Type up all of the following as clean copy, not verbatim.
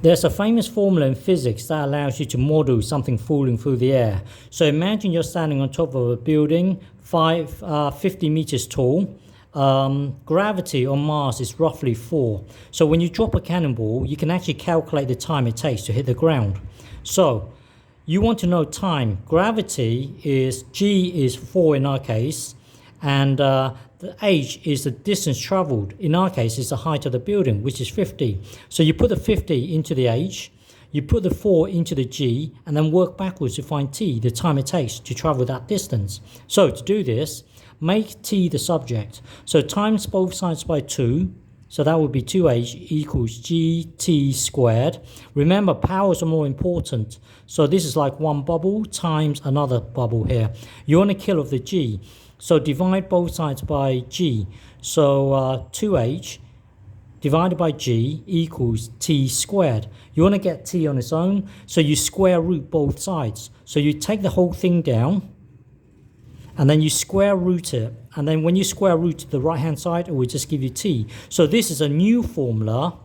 There's a famous formula in physics that allows you to model something falling through the air. So imagine you're standing on top of a building 50 meters tall. Gravity on Mars is roughly 4. So when you drop a cannonball, you can actually calculate the time it takes to hit the ground. So you want to know time. Gravity is G is 4 in our case, and the h is the distance traveled. In our case, it's the height of the building, which is 50. So you put the 50 into the h, you put the 4 into the g, and then work backwards to find t, the time it takes to travel that distance. So to do this, make t the subject. So times both sides by 2. So that would be 2h equals gt squared. Remember, powers are more important. So this is like one bubble times another bubble here. You want to kill off the g. So divide both sides by g. So 2h divided by g equals t squared. You want to get t on its own, so you square root both sides. So you take the whole thing down, and then you square root it. And then when you square root the right hand side, it will just give you t. So this is a new formula.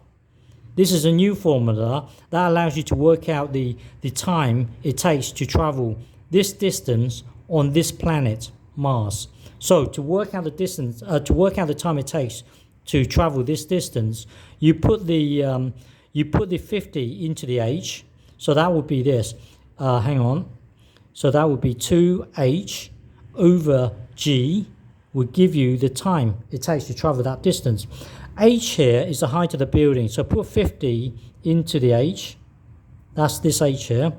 This is a new formula that allows you to work out the time it takes to travel this distance on this planet, Mars. So to work out the distance, to work out the time it takes to travel this distance, you put the 50 into the h. So that would be this. Hang on. So that would be 2h over g would give you the time it takes to travel that distance. H here is the height of the building, so put 50 into the h. That's this h here.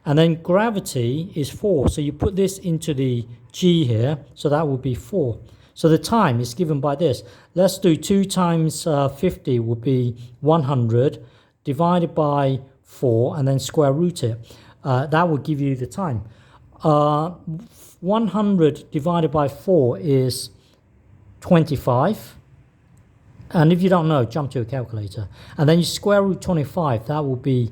And then gravity is 4, so you put this into the g here, so that would be 4. So the time is given by this. Let's do 2 times 50 would be 100 divided by 4 and then square root it. That would give you the time. 100 divided by 4 is 25. And if you don't know, jump to a calculator. And then you square root 25, that would be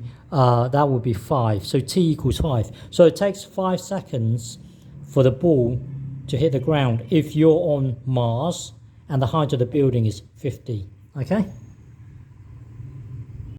5. So t equals 5. So it takes 5 seconds for the ball to hit the ground if you're on Mars and the height of the building is 50. Okay?